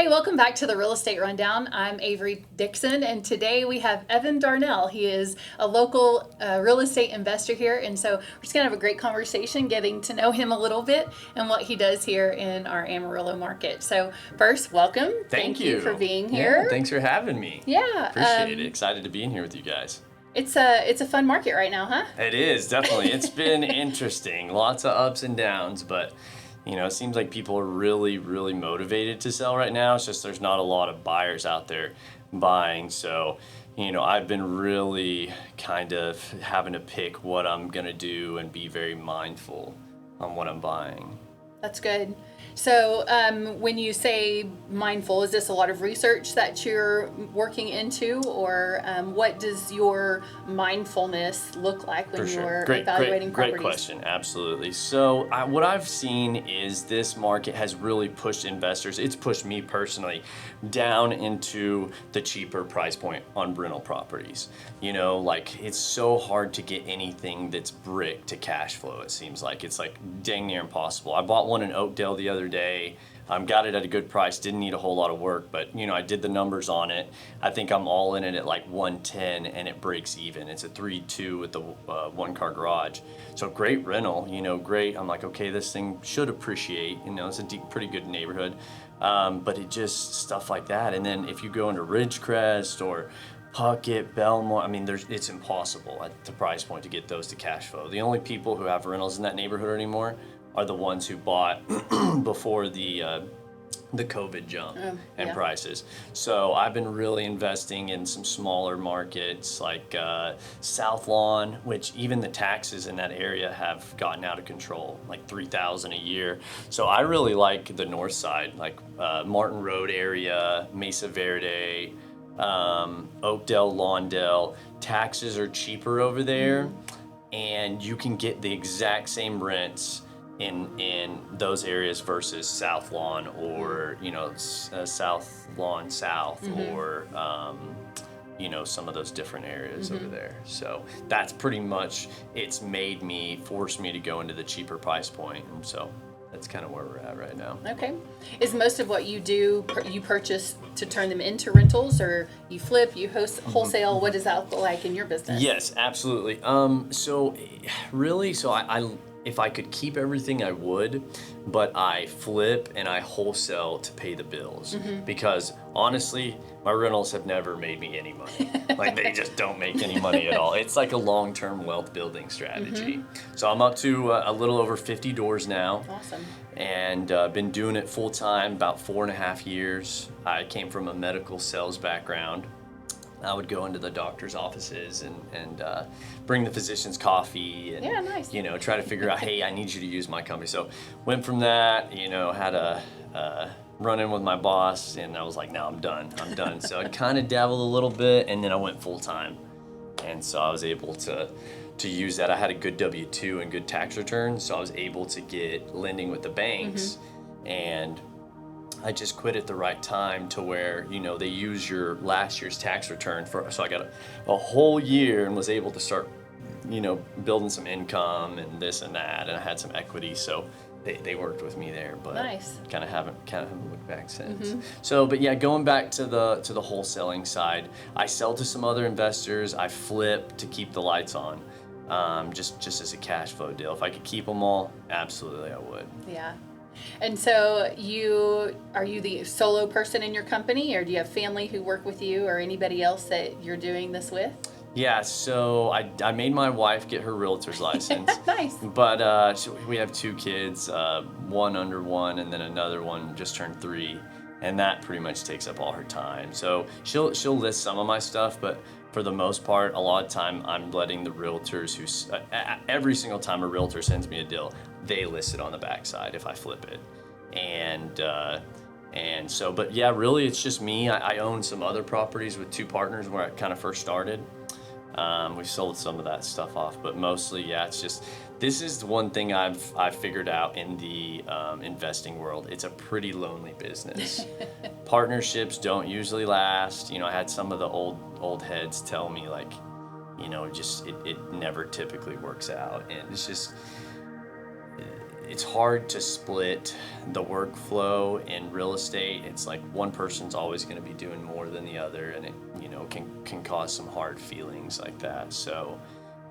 Hey, welcome back to the Real Estate Rundown. I'm Avery Dixon, and today we have Evan Darnell. He is a local real estate investor here, and so we're just going to have a great conversation getting to know him a little bit and what he does here in our Amarillo market. So first, welcome. Thank you for being here. Yeah, thanks for having me. Yeah. Appreciate it. Excited to be in here with you guys. It's a fun market right now, huh? It is, definitely. It's been interesting. Lots of ups and downs, but it seems like people are really, really motivated to sell right now. It's just there's not a lot of buyers out there buying. So, I've been really kind of having to pick what I'm going to do and be very mindful on what I'm buying. That's good. So when you say mindful, is this a lot of research that you're working into, or what does your mindfulness look like when you're evaluating properties? Great question. Absolutely. So what I've seen is this market has really pushed investors. It's pushed me personally down into the cheaper price point on rental properties. It's so hard to get anything that's brick to cash flow. It seems like it's like dang near impossible. I bought one in Oakdale the other day. Got it at a good price, didn't need a whole lot of work, but I did the numbers on it. I think I'm all in it at like 110 and it breaks even. It's a 3.2 with the one car garage. So great rental, great. I'm like, okay, this thing should appreciate, it's a pretty good neighborhood. But it just stuff like that. And then if you go into Ridgecrest or Puckett, Belmore, it's impossible at the price point to get those to cash flow. The only people who have rentals in that neighborhood anymore are the ones who bought before the COVID jump and prices. So I've been really investing in some smaller markets like South Lawn, which even the taxes in that area have gotten out of control, like $3,000 a year. So I really like the north side, like Martin Road area, Mesa Verde, Oakdale, Lawndale. Taxes are cheaper over there, and you can get the exact same rents in those areas versus South Lawn or South Lawn South or some of those different areas over there. So that's pretty much forced me to go into the cheaper price point, and so that's kind of where we're at right now. Okay. Is most of what you do, you purchase to turn them into rentals, or you flip, you wholesale? What does that look like in your business? Yes, absolutely. So I if I could keep everything, I would, but I flip and I wholesale to pay the bills because honestly, my rentals have never made me any money. Like they just don't make any money at all. It's like a long-term wealth building strategy. So I'm up to a little over 50 doors now. Awesome. And been doing it full time about 4.5 years. I came from a medical sales background. I would go into the doctor's offices and bring the physicians coffee and nice. Try to figure out, hey, I need you to use my company. So went from that, had a run in with my boss, and I was like, no, I'm done. So I kind of dabbled a little bit, and then I went full time, and so I was able to use that. I had a good W-2 and good tax returns, so I was able to get lending with the banks, and I just quit at the right time to where, they use your last year's tax return so I got a whole year and was able to start, building some income and this and that, and I had some equity, so they worked with me there, but nice. kind of haven't looked back since. So, but yeah, going back to the wholesaling side, I sell to some other investors. I flip to keep the lights on, just as a cash flow deal. If I could keep them all, absolutely I would. Yeah. And so are you the solo person in your company, or do you have family who work with you, or anybody else that you're doing this with? Yeah, so I made my wife get her realtor's license. Nice. But we have 2 kids, one under 1, and then another one just turned 3, and that pretty much takes up all her time. So she'll list some of my stuff, but for the most part, a lot of time I'm letting the realtors every single time a realtor sends me a deal, they list it on the backside if I flip it. And so, but yeah, really it's just me. I own some other properties with 2 partners where I kind of first started. We've sold some of that stuff off, but mostly, yeah, it's just, this is the one thing I've figured out in the investing world. It's a pretty lonely business. Partnerships don't usually last. I had some of the old heads tell me like, just it never typically works out, and it's just it's hard to split the workflow in real estate. It's like one person's always going to be doing more than the other, and it, you know, can cause some hard feelings like that. So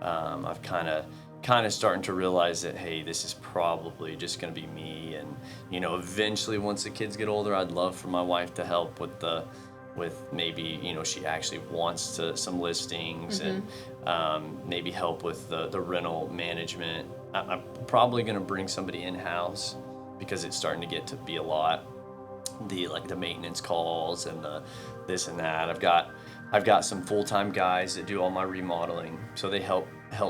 I've kind of starting to realize that, hey, this is probably just going to be me. And, you know, eventually once the kids get older, I'd love for my wife to help with maybe, you know, she actually wants some listings and maybe help with the rental management. I'm probably going to bring somebody in-house because it's starting to get to be a lot. The maintenance calls and the this and that. I've got some full-time guys that do all my remodeling, so they help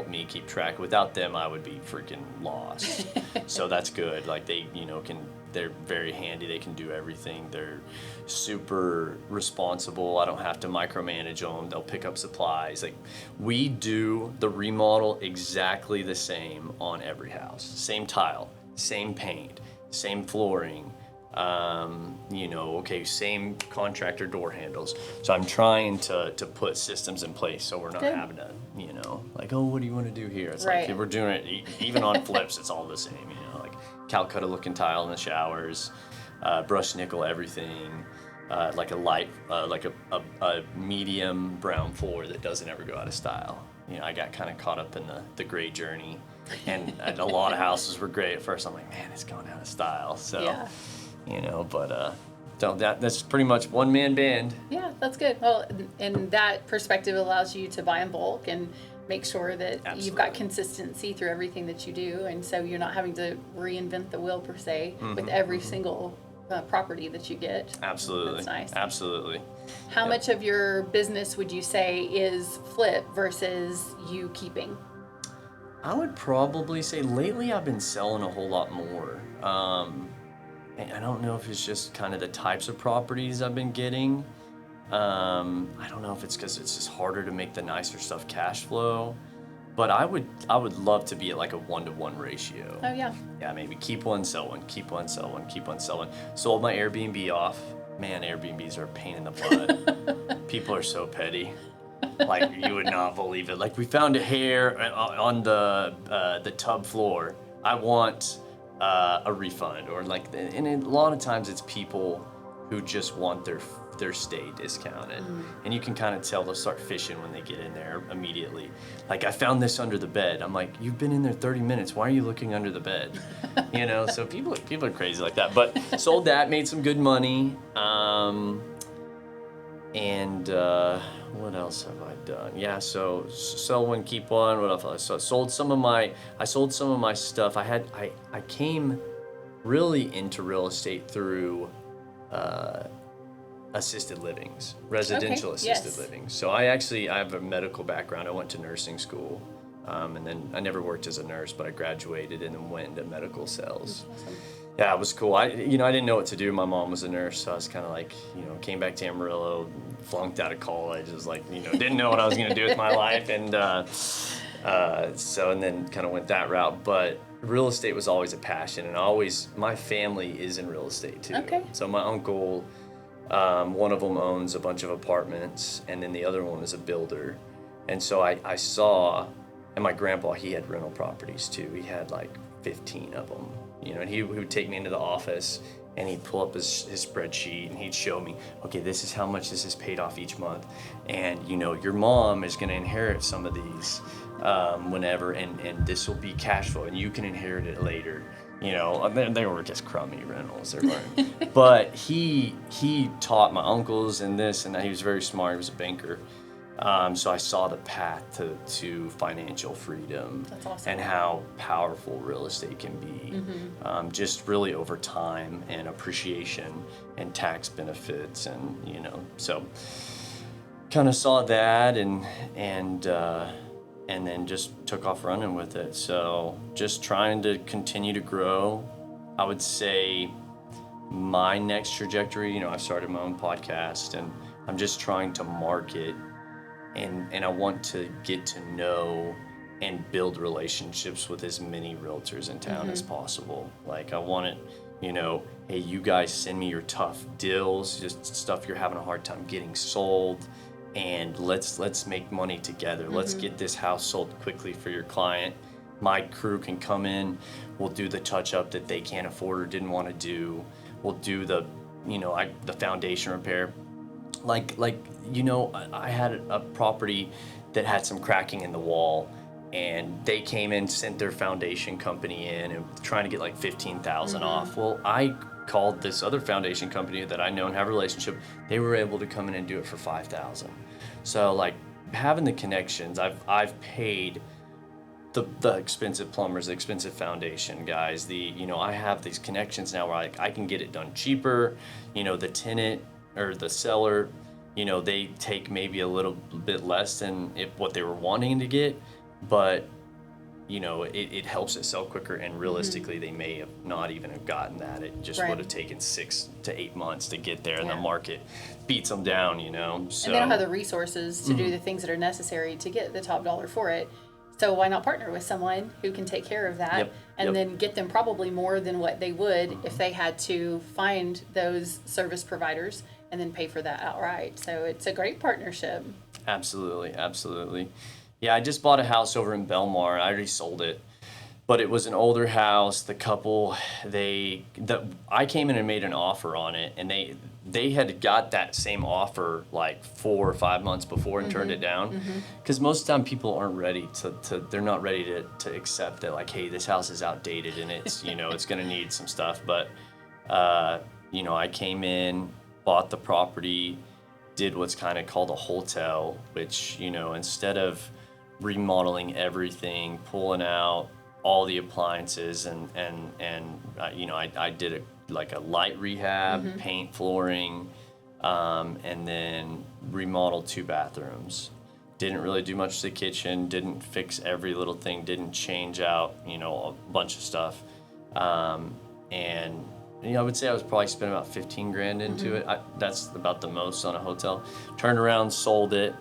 me keep track. Without them, I would be freaking lost. So that's good. Like they, you know, they're very handy. They can do everything. They're super responsible. I don't have to micromanage them. They'll pick up supplies. Like we do the remodel exactly the same on every house. Same tile, same paint, same flooring. You know, okay, same contractor door handles. So I'm trying to put systems in place so we're not having to, you know, like, oh, what do you want to do here? It's like we're doing it even on flips. It's all the same, you know, like Calcutta looking tile in the showers, brush nickel everything, like a light, like a medium brown floor that doesn't ever go out of style. You know, I got kind of caught up in the gray journey, and a lot of houses were gray at first. I'm like, man, it's going out of style. So. Yeah. You know, but so that's pretty much one man band. Yeah, that's good. Well, and that perspective allows you to buy in bulk and make sure that you've got consistency through everything that you do, and so you're not having to reinvent the wheel per se with every single property that you get. Absolutely. That's nice. Absolutely. How much of your business would you say is flip versus you keeping? I would probably say lately I've been selling a whole lot more. I don't know if it's just kind of the types of properties I've been getting. I don't know if it's because it's just harder to make the nicer stuff cash flow, but I would love to be at like a 1-to-1 ratio. Oh yeah. Yeah, maybe keep one, sell one, keep one, sell one, keep one, sell one. Sold my Airbnb off. Man, Airbnbs are a pain in the butt. People are so petty. Like you would not believe it. Like we found a hair on the tub floor. I want a refund, or like, and a lot of times it's people who just want their stay discounted, and you can kind of tell they'll start fishing when they get in there immediately. Like, I found this under the bed. I'm like, you've been in there 30 minutes. Why are you looking under the bed? You know, so people are crazy like that. But sold that, made some good money, and what else have I done? Yeah, so sell one, keep one. What else? So I sold some of my stuff. I came really into real estate through assisted livings, residential assisted livings. So I have a medical background. I went to nursing school, and then I never worked as a nurse, but I graduated and then went into medical sales. Awesome. Yeah, it was cool. I didn't know what to do. My mom was a nurse, so I was kind of like, came back to Amarillo, flunked out of college. It was like, didn't know what I was going to do with my life. And and then kind of went that route. But real estate was always a passion. And my family is in real estate too. Okay. So my uncle, one of them owns a bunch of apartments, and then the other one is a builder. And so I saw, and my grandpa, he had rental properties too. He had like 15 of them. And he would take me into the office, and he'd pull up his spreadsheet, and he'd show me, okay, this is how much this is paid off each month. And, your mom is going to inherit some of these whenever, and this will be cash flow, and you can inherit it later. They were just crummy rentals. They weren't. But he taught my uncles and this and that. He was very smart. He was a banker. So I saw the path to financial freedom. That's awesome. And how powerful real estate can be, just really over time, and appreciation and tax benefits, and so kind of saw that and then just took off running with it. So just trying to continue to grow. I would say my next trajectory, I've started my own podcast, and I'm just trying to market. And I want to get to know and build relationships with as many realtors in town as possible. Like, I want it, hey, you guys send me your tough deals, just stuff you're having a hard time getting sold, and let's make money together. Let's get this house sold quickly for your client, My crew can come in, we'll do the touch up that they can't afford or didn't want to do. We'll do the, the foundation repair. I had a property that had some cracking in the wall, and they came in, sent their foundation company in, and trying to get like 15,000 off. Well, I called this other foundation company that I know and have a relationship. They were able to come in and do it for 5,000. So like having the connections, I've paid the expensive plumbers, the expensive foundation guys, I have these connections now where I can get it done cheaper. The tenant or the seller, they take maybe a little bit less than what they were wanting to get, but it helps it sell quicker, and realistically they may have not even have gotten that. It just would have taken 6 to 8 months to get there, and the market beats them down, so. And they don't have the resources to do the things that are necessary to get the top dollar for it. So why not partner with someone who can take care of that and then get them probably more than what they would if they had to find those service providers and then pay for that outright. So it's a great partnership. Absolutely. Yeah, I just bought a house over in Belmar. I already sold it, but it was an older house. The couple, I came in and made an offer on it, and they had got that same offer like 4 or 5 months before and turned it down, because most of the time people aren't ready they're not ready to accept that, like, hey, this house is outdated and it's it's going to need some stuff. But I came in, bought the property, did what's kind of called a hotel, which instead of remodeling everything, pulling out all the appliances, and I did like a light rehab, paint flooring, and then remodeled 2 bathrooms. Didn't really do much to the kitchen, didn't fix every little thing, didn't change out, a bunch of stuff. And I would say I was probably spent about 15 grand into it. That's about the most on a hotel. Turned around, sold it.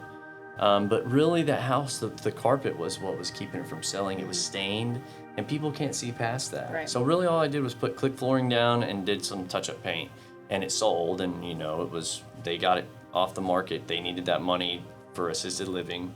But really that house, the carpet was what was keeping it from selling. It was stained, and people can't see past that. Right. So really all I did was put click flooring down and did some touch-up paint, and it sold, and they got it off the market. They needed that money for assisted living,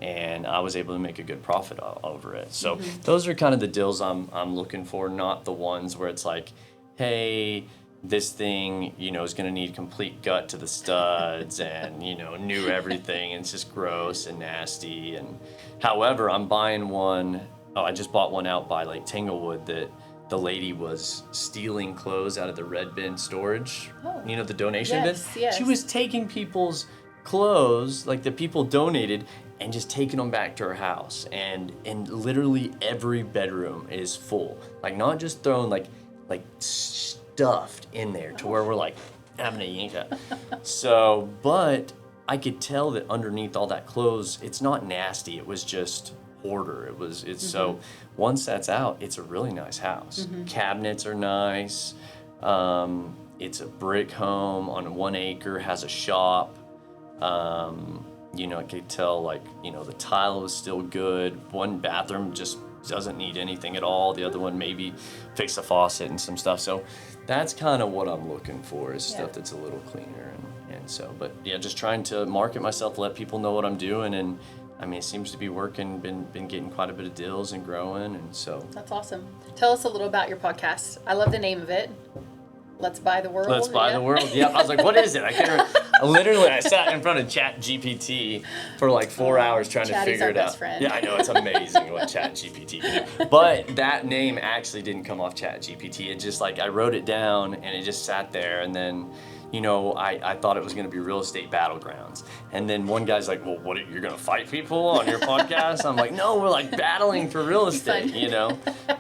and I was able to make a good profit over it. So those are kind of the deals I'm looking for, not the ones where it's like, hey, this thing, is going to need complete gut to the studs and, new everything. And it's just gross and nasty. And however, I'm buying one. Oh, I just bought one out by like Tanglewood that the lady was stealing clothes out of the red bin storage. Oh. The donation bin. Yes. She was taking people's clothes, like the people donated, and just taking them back to her house. And literally every bedroom is full. Like not just thrown like stuffed in there to where we're like having a yank out. So, but I could tell that underneath all that clothes, it's not nasty. It was just hoarder. So once that's out, it's a really nice house. Cabinets are nice. It's a brick home on 1 acre, has a shop. I could tell the tile is still good. One bathroom just doesn't need anything at all. The other one maybe fix a faucet and some stuff. So that's kind of what I'm looking for, is stuff that's a little cleaner. And so, but yeah, just trying to market myself, let people know what I'm doing. And I mean, it seems to be working, been getting quite a bit of deals and growing. And so that's awesome. Tell us a little about your podcast. I love the name of it. Let's Buy the World. Let's Buy the World. Yeah, I was like, what is it? I can't remember. I sat in front of Chat GPT for like 4 hours trying to figure it out. Friend. Yeah, I know, it's amazing what Chat GPT can do. But that name actually didn't come off Chat GPT. It just I wrote it down and it just sat there, and then I thought it was going to be real estate battlegrounds. And then one guy's like, well, you're going to fight people on your podcast? I'm like, no, we're like battling for real estate,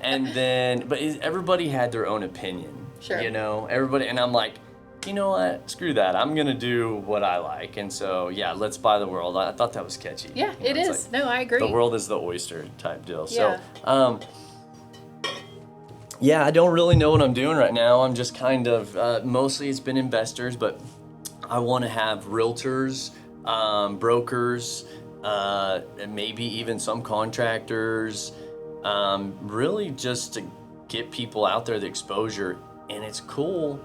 And then, but everybody had their own opinion. Sure. Everybody, and I'm like, you know what? Screw that. I'm going to do what I like. And so, yeah, Let's Buy the World. I thought that was catchy. Yeah, it is. No, I agree. The world is the oyster type deal. Yeah. So, yeah, I don't really know what I'm doing right now. I'm just kind of, mostly it's been investors, but I want to have realtors, brokers, and maybe even some contractors, really just to get people out there the exposure. And it's cool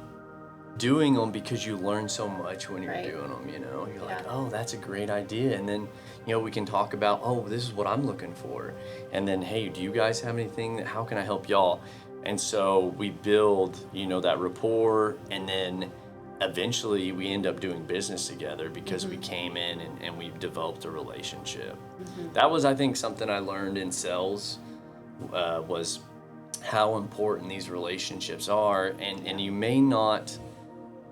doing them because you learn so much when you're doing them, You're like, oh, that's a great idea. And then, we can talk about, oh, this is what I'm looking for. And then, hey, do you guys have anything? How can I help y'all? And so we build, that rapport, and then eventually we end up doing business together because we came in and we developed a relationship. That was, I think, something I learned in sales, was how important these relationships are. And you may not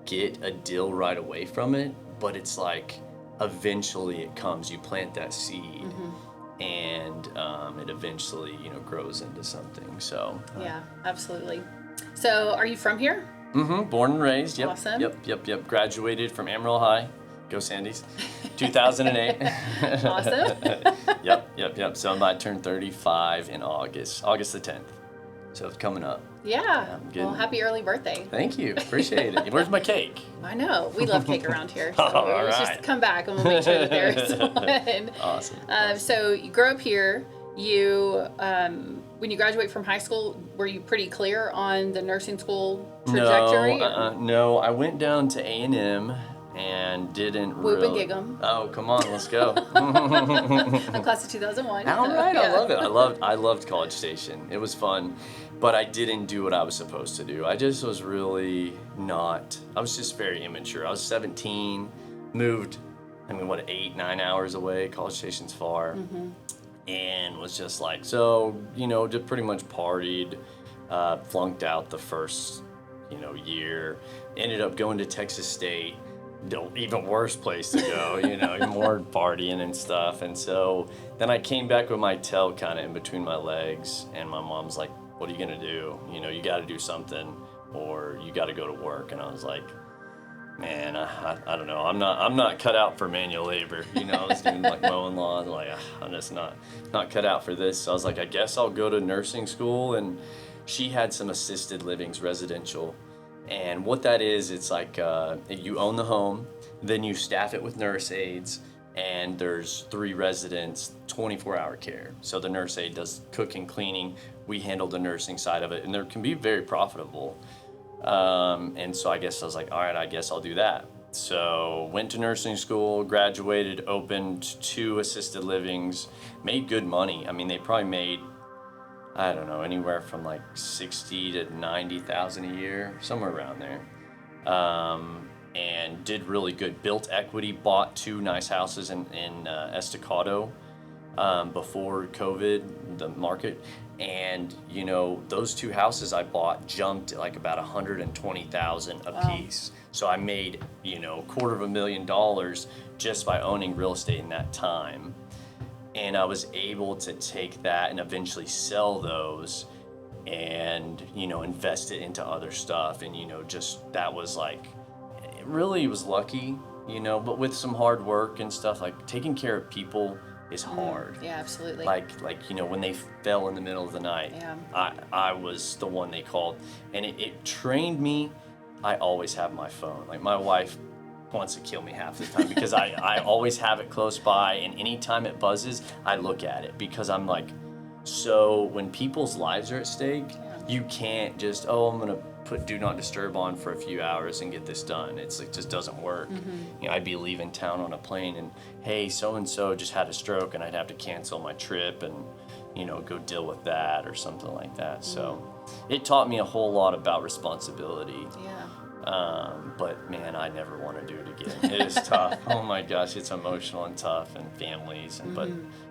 get a deal right away from it, but it's like eventually it comes. You plant that seed, and it eventually grows into something. So Yeah, absolutely. So are you from here? Born and raised. Yep. Awesome. Yep. Graduated from Amarillo High. Go Sandies. 2008. Awesome. Yep. So I turned 35 in August the 10th. So it's coming up. Yeah. I'm getting- Well, happy early birthday. Thank you. Appreciate it. Where's my cake? I know. We love cake around here. So All let's right. just come back and we'll make sure that there is one. Awesome. So you grew up here. You, when you graduate from high school, were you pretty clear on the nursing school trajectory? No. I went down to A&M and didn't Whoop and really. gig 'em. Oh, come on, let's go. I'm class of 2001. All right, Yeah. I love it. I loved College Station. It was fun, but I didn't do what I was supposed to do. I just was really not. I was just very immature. I was 17, moved. 8-9 hours away. College Station's far, and was just like, just pretty much partied, flunked out the first, year. Ended up going to Texas State. Even worse place to go, more partying and stuff. And so then I came back with my tail kind of in between my legs, and my mom's like, what are you gonna do? You got to do something, or you got to go to work. And I was like, man, I don't know. I'm not cut out for manual labor. I was doing like mowing lawns. Like, I'm just not cut out for this. So I was like, I guess I'll go to nursing school. And she had some assisted livings, residential. And what that is, it's like you own the home, then you staff it with nurse aides, and there's 3 residents, 24-hour care. So the nurse aide does cooking, cleaning. We handle the nursing side of it, and there can be very profitable. And so I guess I was like, all right, I guess I'll do that. So went to nursing school, graduated, opened 2 assisted livings, made good money. They probably made, I don't know, anywhere from like 60 to 90,000 a year, somewhere around there. And did really good. Built equity, bought 2 nice houses in Estacado before COVID, the market. And those 2 houses I bought jumped like about 120,000 a piece. So I made $250,000 just by owning real estate in that time. And I was able to take that and eventually sell those and, invest it into other stuff. And, just that was like, it really was lucky, but with some hard work and stuff, like taking care of people is hard. Yeah, absolutely. Like when they fell in the middle of the night, Yeah. I was the one they called. And it trained me. I always have my phone. Like my wife wants to kill me half the time because I always have it close by, and anytime it buzzes, I look at it because I'm like, so when people's lives are at stake, you can't just, I'm gonna put do not disturb on for a few hours and get this done. It just doesn't work. I'd be leaving town on a plane and, hey, so-and-so just had a stroke, and I'd have to cancel my trip and, go deal with that or something like that. So it taught me a whole lot about responsibility. Yeah. But man, I never want to do it again. It is tough. Oh my gosh, it's emotional and tough, and families. And but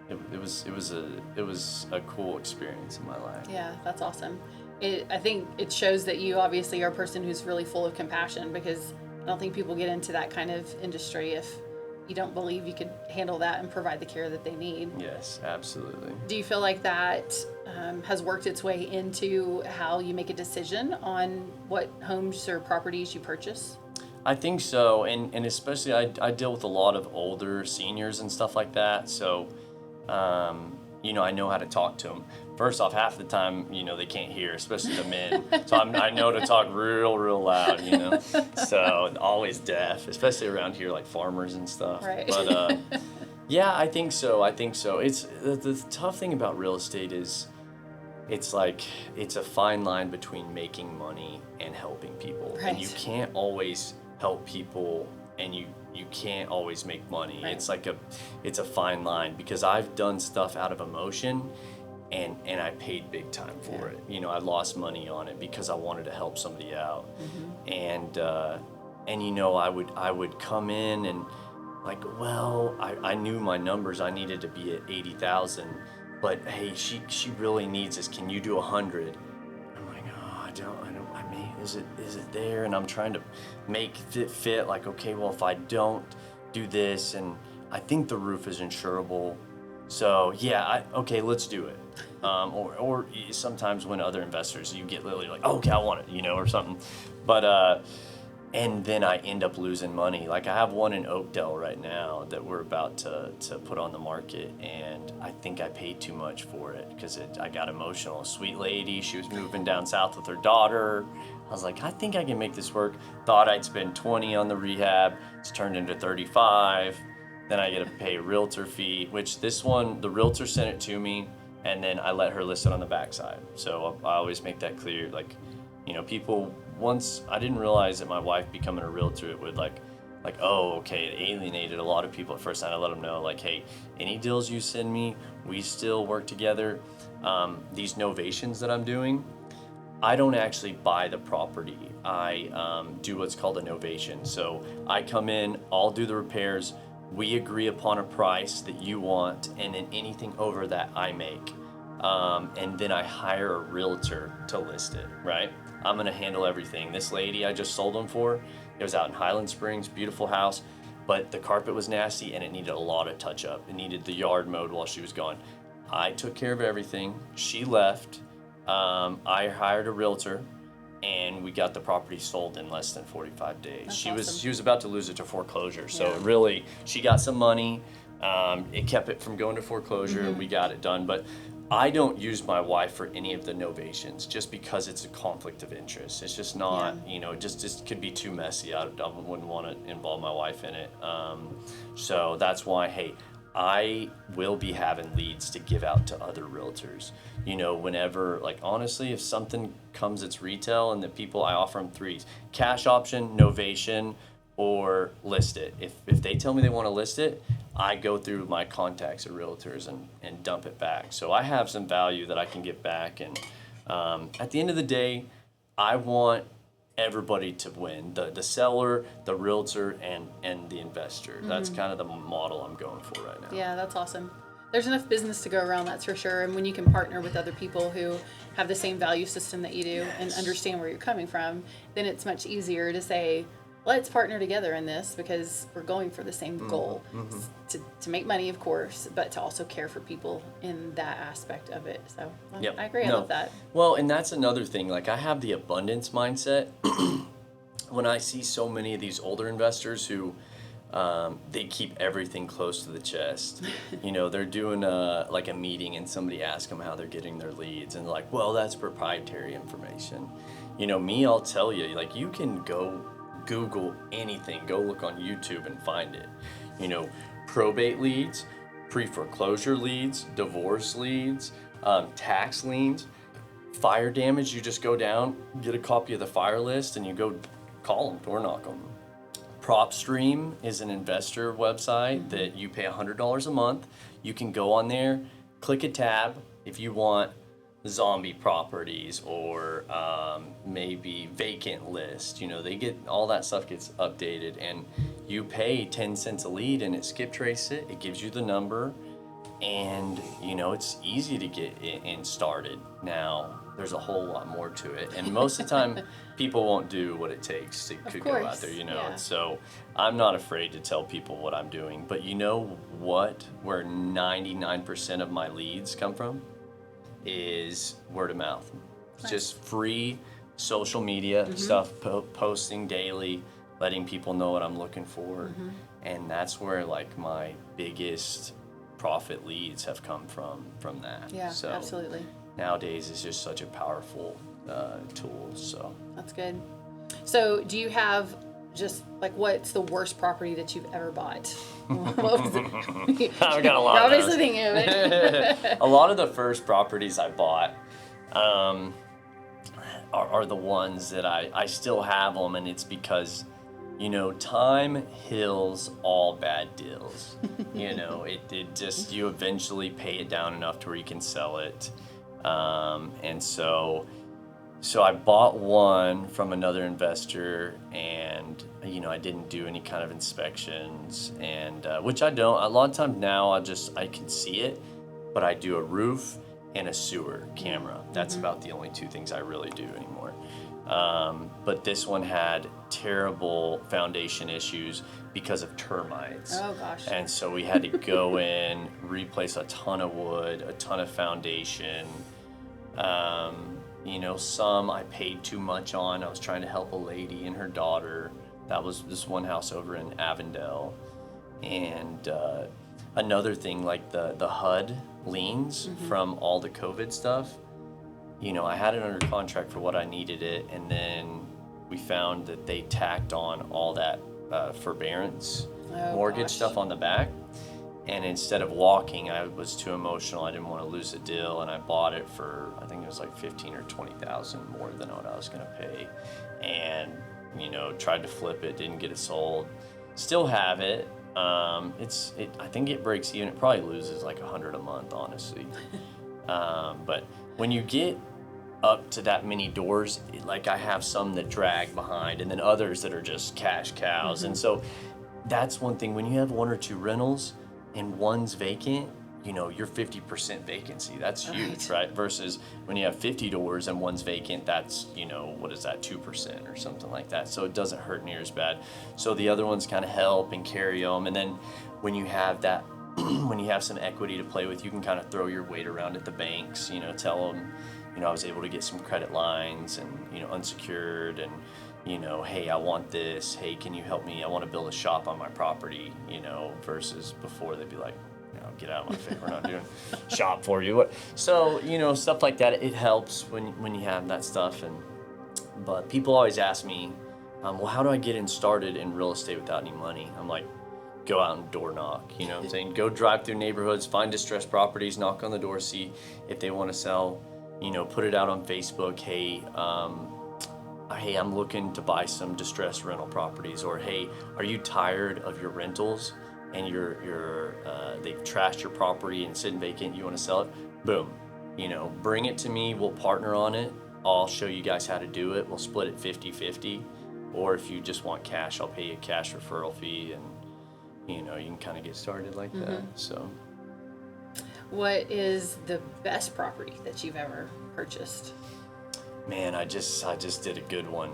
it was a cool experience in my life. Yeah, that's awesome. I think it shows that you obviously are a person who's really full of compassion, because I don't think people get into that kind of industry if you don't believe you could handle that and provide the care that they need. Yes, absolutely. Do you feel like that has worked its way into how you make a decision on what homes or properties you purchase? I think so, and especially I deal with a lot of older seniors and stuff like that, so I know how to talk to them. First off, half the time, they can't hear, especially the men. So I know to talk real loud, So always deaf, especially around here, like farmers and stuff. Right. But yeah, I think so. It's the tough thing about real estate is it's a fine line between making money and helping people. Right. And you can't always help people, and you you can't always make money. Right. It's a fine line, because I've done stuff out of emotion, and I paid big time for it. You know, I lost money on it because I wanted to help somebody out. And you know, I would come in and like, well, I knew my numbers. I needed to be at 80,000, but hey, she really needs this. Can you do 100? I'm like, oh, I mean, is it there? And I'm trying to make it fit. Like, okay, well, if I don't do this, and I think the roof is insurable, so yeah, okay, let's do it. Or sometimes when other investors, you get literally like, oh, okay, I want it, you know, or something. But and then I end up losing money. Like, I have one in Oakdale right now that we're about to put on the market, and I think I paid too much for it because I got emotional. Sweet lady, she was moving down south with her daughter. I was like, I think I can make this work. Thought I'd spend 20 on the rehab. It's turned into 35. Then I get to pay a realtor fee, which this one, the realtor sent it to me, and then I let her list it on the backside. So I always make that clear. Like, you know, people, once I didn't realize that my wife becoming a realtor, it would like, oh, okay, it alienated a lot of people at first. And I let them know, like, hey, any deals you send me, we still work together. These novations that I'm doing, I don't actually buy the property. I do what's called a novation. So I come in, I'll do the repairs. We agree upon a price that you want, and then anything over that I make. And then I hire a realtor to list it, right? I'm gonna handle everything. This lady I just sold them for, it was out in Highland Springs, beautiful house, but the carpet was nasty and it needed a lot of touch up. It needed the yard mowed while she was gone. I took care of everything. She left. I hired a realtor, and we got the property sold in less than 45 days. That's she awesome. was about to lose it to foreclosure. So Yeah. really, she got some money. It kept it from going to foreclosure. Mm-hmm. We got it done. But I don't use my wife for any of the novations just because it's a conflict of interest. It's just not, you know, it just could be too messy. I wouldn't want to involve my wife in it. So that's why, hey, I will be having leads to give out to other realtors. You know, whenever, like, honestly, if something comes that's retail and the people, I offer them threes: cash option, novation, or list it. If they tell me they want to list it, I go through my contacts at realtors and dump it back. So I have some value that I can get back. And at the end of the day, I want everybody to win: the seller, the realtor, and the investor. That's kind of the model I'm going for right now. Yeah, that's awesome. There's enough business to go around, that's for sure. And when you can partner with other people who have the same value system that you do and understand where you're coming from, then it's much easier to say, let's partner together in this because we're going for the same goal. To make money, of course, but to also care for people in that aspect of it. So Yep. I agree. I No. love that. Well, and that's another thing. Like, I have the abundance mindset. When I see so many of these older investors who they keep everything close to the chest. You know, they're doing like a meeting and somebody asks them how they're getting their leads, and they're like, well, that's proprietary information. You know, me, I'll tell you, like, you can go Google anything, go look on YouTube and find it. You know, probate leads, pre-foreclosure leads, divorce leads, tax liens, fire damage. You just go down, get a copy of the fire list, and you go call them, door knock them. PropStream is an investor website that you pay $100 a month. You can go on there, click a tab if you want zombie properties or maybe vacant list. You know, they get all that stuff gets updated, and you pay 10 cents a lead, and it skip trace it. It gives you the number, and you know, it's easy to get in started. Now there's a whole lot more to it, and most of the time people won't do what it takes to could go out there, you know. yeah. So I'm not afraid to tell people what I'm doing. But you know what, where 99% of my leads come from is word of mouth. It's just free social media stuff, posting daily, letting people know what I'm looking for. And that's where like my biggest profit leads have come from that. Yeah, so absolutely. Nowadays it's just such a powerful tool. So That's good. So do you have just like, what's the worst property that you've ever bought? What was it? I've got a lot You're of obviously those. thinking of it. A lot of the first properties I bought are the ones that I still have them, and it's because, time heals all bad deals. It just, you eventually pay it down enough to where you can sell it. And so I bought one from another investor, and I didn't do any kind of inspections, and which I don't. A lot of times now I can see it, but I do a roof and a sewer camera. That's about the only two things I really do anymore. But this one had terrible foundation issues because of termites. Oh gosh. And so we had to go in, replace a ton of wood, a ton of foundation. Some I paid too much on. I was trying to help a lady and her daughter. That was this one house over in Avondale. And another thing, like the HUD liens from all the COVID stuff, I had it under contract for what I needed it. And then we found that they tacked on all that forbearance mortgage stuff on the back. And instead of walking, I was too emotional. I didn't want to lose the deal, and I bought it for, I think it was like 15 or 20,000 more than what I was going to pay. And tried to flip it, didn't get it sold. Still have it. I think it breaks even. It probably loses like 100 a month, honestly. But when you get up to that many doors, like I have some that drag behind, and then others that are just cash cows. And so that's one thing. When you have one or two rentals and one's vacant, you're 50% vacancy. That's huge, right? Versus when you have 50 doors and one's vacant, that's, what is that, 2% or something like that. So it doesn't hurt near as bad. So the other ones kind of help and carry them. And then when you have that, when you have some equity to play with, you can kind of throw your weight around at the banks, tell them, I was able to get some credit lines and, unsecured, and, hey, I want this. Hey, can you help me? I want to build a shop on my property, versus before they'd be like, get out of my face. We're not doing shop for you. So, stuff like that, it helps when you have that stuff. But people always ask me, well, how do I get started in real estate without any money? I'm like, go out and door knock, what I'm saying? Go drive through neighborhoods, find distressed properties, knock on the door, see if they want to sell, put it out on Facebook. Hey, I'm looking to buy some distressed rental properties. Or, hey, are you tired of your rentals and they've trashed your property and sitting vacant, you want to sell it? Boom, bring it to me. We'll partner on it. I'll show you guys how to do it. We'll split it 50-50. Or if you just want cash, I'll pay you a cash referral fee, and you can kind of get started like that. So, what is the best property that you've ever purchased? Man, I just did a good one.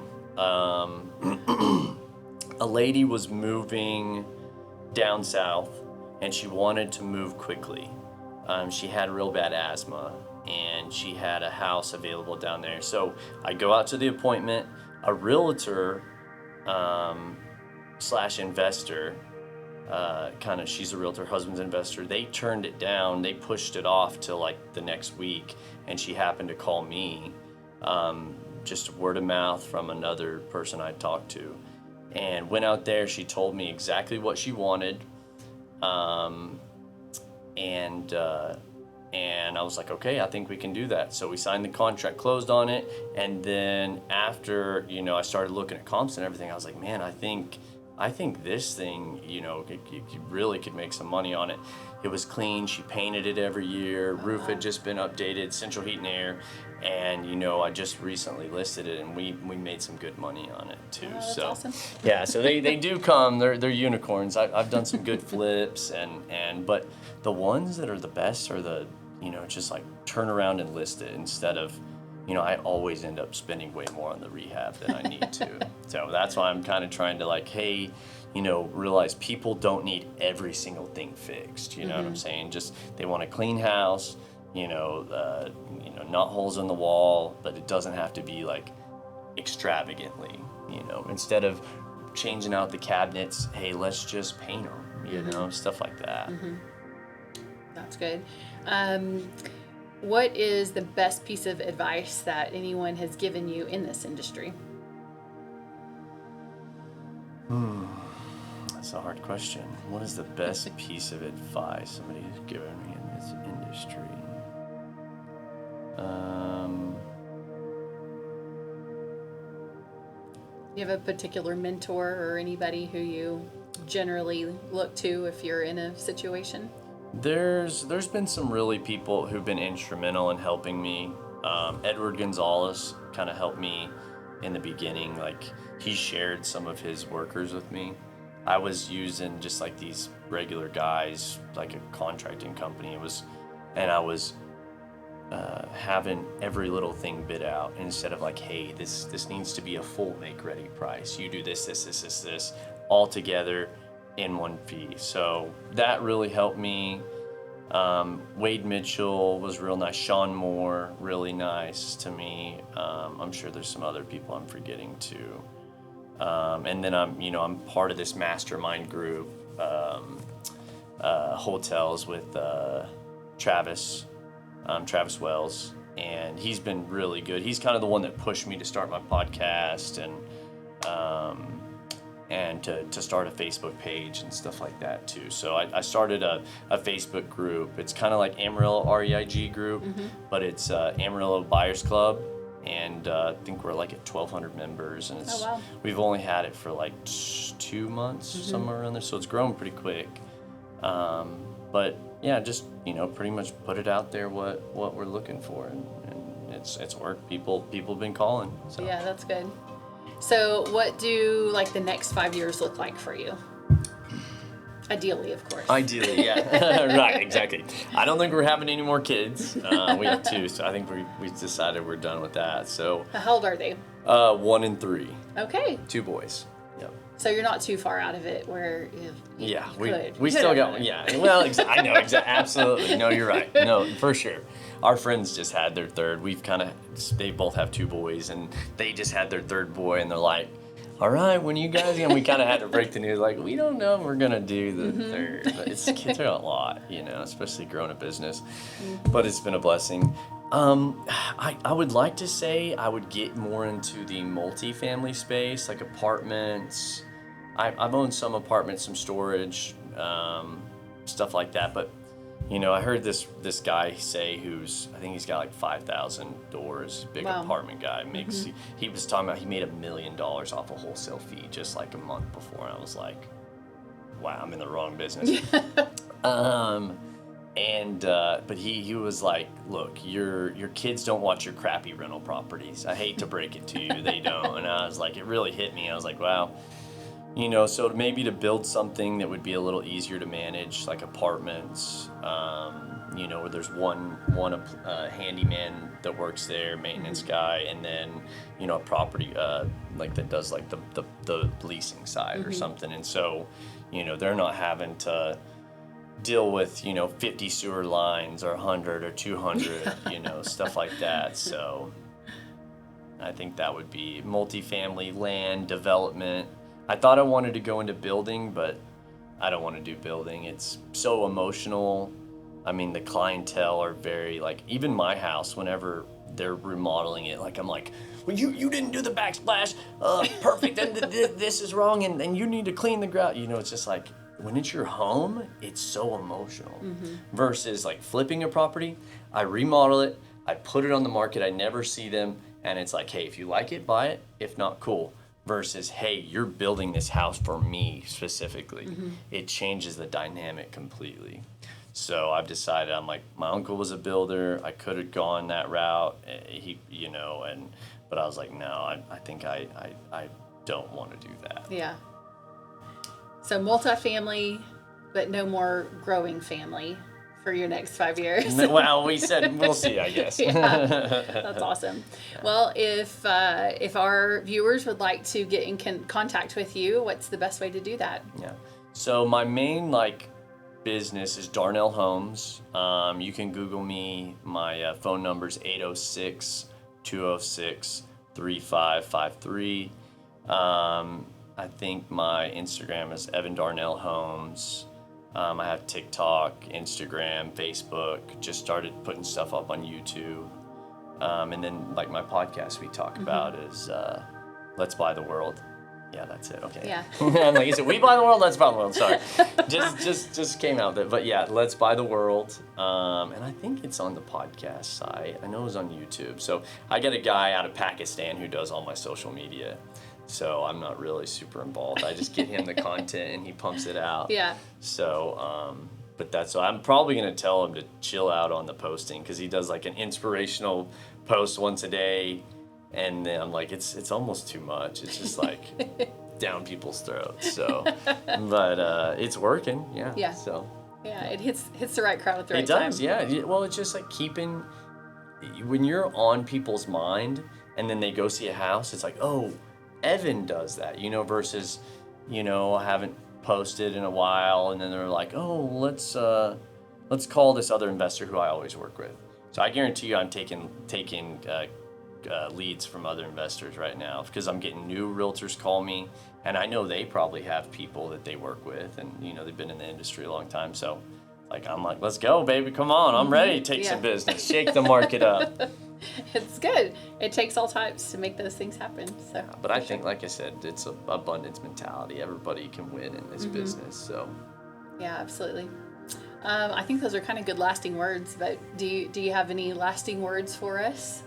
A lady was moving down south, and she wanted to move quickly. She had real bad asthma, and she had a house available down there. So I go out to the appointment. A realtor / investor, she's a realtor, husband's investor. They turned it down. They pushed it off till like the next week, and she happened to call me. Just word of mouth from another person I talked to, and went out there. She told me exactly what she wanted, and I was like, okay, I think we can do that. So we signed the contract, closed on it, and then after I started looking at comps and everything, I was like, man, I think this thing, it really could make some money on it. It was clean. She painted it every year. Roof had just been updated, central heat and air. And, I just recently listed it, and we made some good money on it too. That's so awesome. Yeah, so they do come. They're unicorns. I've done some good flips, but the ones that are the best are the, just like turn around and list it instead of, I always end up spending way more on the rehab than I need to. So that's why I'm kind of trying to like, hey, realize people don't need every single thing fixed. You know what I'm saying? Just they want a clean house, not holes in the wall, but it doesn't have to be like extravagantly. Instead of changing out the cabinets, hey, let's just paint them. Stuff like that. That's good. What is the best piece of advice that anyone has given you in this industry? That's a hard question. What is the best piece of advice somebody has given me in this industry? You have a particular mentor or anybody who you generally look to if you're in a situation? There's been some really people who've been instrumental in helping me. Edward Gonzalez kind of helped me in the beginning. Like, he shared some of his workers with me. I was using just like these regular guys, like a contracting company. And I was having every little thing bid out instead of like, hey, this needs to be a full make ready price. You do this, all together in one fee. So that really helped me. Wade Mitchell was real nice. Sean Moore, really nice to me. I'm sure there's some other people I'm forgetting too. And then I'm part of this mastermind group, hotels with Travis Wells, and he's been really good. He's kind of the one that pushed me to start my podcast and to start a Facebook page and stuff like that too. So I started a Facebook group. It's kind of like Amarillo REIG group, but it's Amarillo Buyers Club, and I think we're like at 1,200 members, and we've only had it for like 2 months, somewhere around there. So it's grown pretty quick. But yeah, just pretty much put it out there what we're looking for, and it's worked. People have been calling. So. Yeah, that's good. So what do like the next 5 years look like for you? Ideally, of course. Ideally, yeah. Right, exactly. I don't think we're having any more kids. We have 2, so I think we decided we're done with that. So. How old are they? 1 and 3. Okay. 2 boys. Yep. So you're not too far out of it where you we still got one. Yeah, well, I know, absolutely. No, you're right. No, for sure. Our friends just had their third. They both have 2 boys, and they just had their third boy, and they're like, all right, when you guys, and we kind of had to break the news, like, we don't know if we're going to do the third. But kids are a lot, especially growing a business. But it's been a blessing. I would like to say I would get more into the multifamily space, like apartments. I've owned some apartments, some storage, stuff like that. But, I heard this guy say I think he's got like 5,000 doors, big apartment guy. He was talking about he made $1 million off a wholesale fee just like a month before. And I was like, wow, I'm in the wrong business. But he was like, look, your kids don't watch your crappy rental properties. I hate to break it to you, they don't. And I was like, it really hit me. I was like, wow. So maybe to build something that would be a little easier to manage, like apartments, where there's one handyman that works there, maintenance guy, and then, a property like that does like the leasing side or something. And so, they're not having to deal with 50 sewer lines or 100 or 200 stuff like that. So I think that would be multifamily, land development. I thought I wanted to go into building, but I don't want to do building. It's so emotional. I mean, the clientele are very, like, even my house, whenever they're remodeling it, like, I'm like, well, you didn't do the backsplash, perfect, and this is wrong, and you need to clean the grout. It's just like, when it's your home, it's so emotional. Versus like flipping a property, I remodel it, I put it on the market, I never see them, and it's like, hey, if you like it, buy it. If not, cool. Versus, hey, you're building this house for me specifically. It changes the dynamic completely. So I've decided, I'm like, my uncle was a builder. I could have gone that route. But I was like, no, I think I don't want to do that. Yeah. So multifamily, but no more growing family for your next 5 years. Well, we said we'll see, I guess. Yeah, that's awesome. Yeah. Well, if our viewers would like to get in contact with you, what's the best way to do that? Yeah. So my main business is Darnell Homes. You can Google me. My phone number is 806-206-3553. I think my Instagram is Evan Darnell Homes. I have TikTok, Instagram, Facebook. Just started putting stuff up on YouTube. And then like my podcast we talk about is Let's Buy the World. Yeah, that's it. Okay. Yeah. I'm like, is it We Buy the World? Let's Buy the World. Sorry. just came out there. But yeah, Let's Buy the World. And I think it's on the podcast site. I know it was on YouTube. So I got a guy out of Pakistan who does all my social media. So I'm not really super involved. I just get him the content and he pumps it out. Yeah. So, but I'm probably going to tell him to chill out on the posting because he does like an inspirational post once a day. And then I'm like, it's almost too much. It's just like down people's throats. So, but it's working. Yeah. Yeah. So. Yeah, it hits the right crowd at the right It time. does, yeah. Well, it's just like when you're on people's mind and then they go see a house, it's like, oh, Evan does that, versus, I haven't posted in a while and then they're like, oh, let's call this other investor who I always work with. So I guarantee you I'm taking leads from other investors right now because I'm getting new realtors call me, and I know they probably have people that they work with, and they've been in the industry a long time. So, I'm like, let's go, baby, come on, I'm ready to take some business, shake the market up. It's good. It takes all types to make those things happen. So, but I think, like I said, it's an abundance mentality. Everybody can win in this business. So, yeah, absolutely. I think those are kind of good lasting words. But do you have any lasting words for us?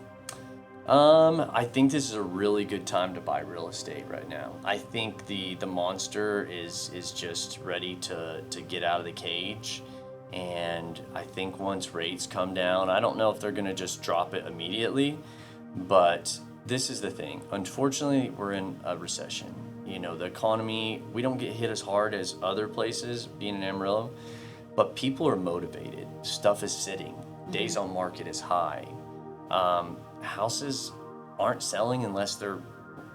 I think this is a really good time to buy real estate right now. I think the monster is just ready to get out of the cage. And I think once rates come down, I don't know if they're going to just drop it immediately, but this is the thing. Unfortunately, we're in a recession. The economy, we don't get hit as hard as other places, being in Amarillo, but people are motivated. Stuff is sitting. Days on market is high. Houses aren't selling unless they're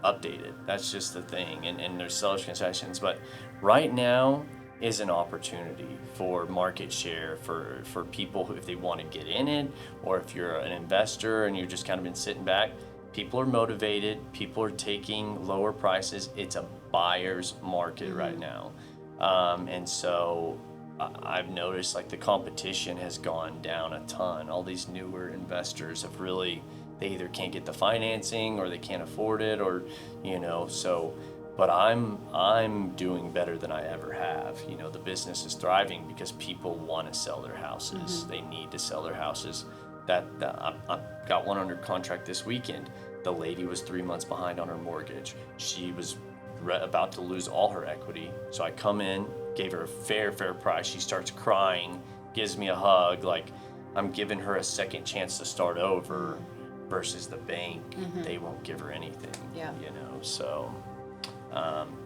updated. That's just the thing. And there's seller's concessions. But right now is an opportunity for market share for people who, if they want to get in it, or if you're an investor and you've just kind of been sitting back, people are motivated. People are taking lower prices. It's a buyer's market right now. And so I've noticed like the competition has gone down a ton. All these newer investors have really, they either can't get the financing or they can't afford it, or so. But I'm doing better than I ever have. The business is thriving because people want to sell their houses. They need to sell their houses. I got one under contract this weekend. The lady was 3 months behind on her mortgage. She was about to lose all her equity. So I come in, gave her a fair price. She starts crying, gives me a hug, like I'm giving her a second chance to start over. Versus the bank, they won't give her anything. Yeah. So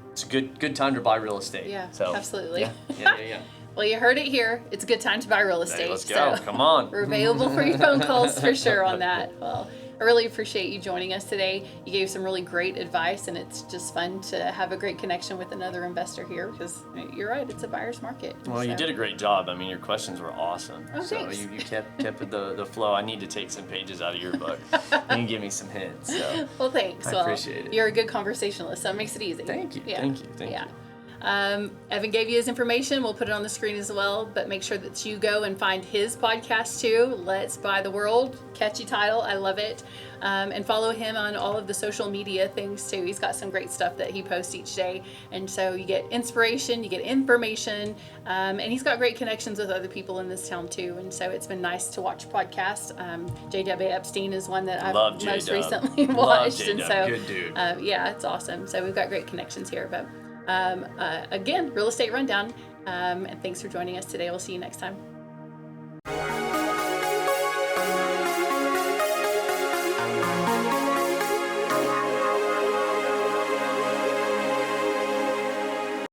it's a good time to buy real estate. Yeah, so, absolutely. Yeah. Well, you heard it here. It's a good time to buy real estate. Hey, let's go. Come on. We're available for your phone calls for sure on that. Well, I really appreciate you joining us today. You gave some really great advice, and it's just fun to have a great connection with another investor here because you're right, it's a buyer's market. Well, you did a great job. I mean, your questions were awesome. Oh, so thanks. you kept the flow. I need to take some pages out of your book. You can give me some hints. So. Well, thanks. I appreciate it. You're a good conversationalist, so it makes it easy. Thank you. Yeah. Thank you. Yeah. Evan gave you his information. We'll put it on the screen as well, but make sure that you go and find his podcast too. Let's Buy the World. Catchy title. I love it. And follow him on all of the social media things too. He's got some great stuff that he posts each day. And so you get inspiration, you get information, and he's got great connections with other people in this town too. And so it's been nice to watch podcasts. J.W. Epstein is one that I've most recently watched. And so, good dude. Yeah, it's awesome. So we've got great connections here. But again, Real Estate Rundown. And thanks for joining us today. We'll see you next time.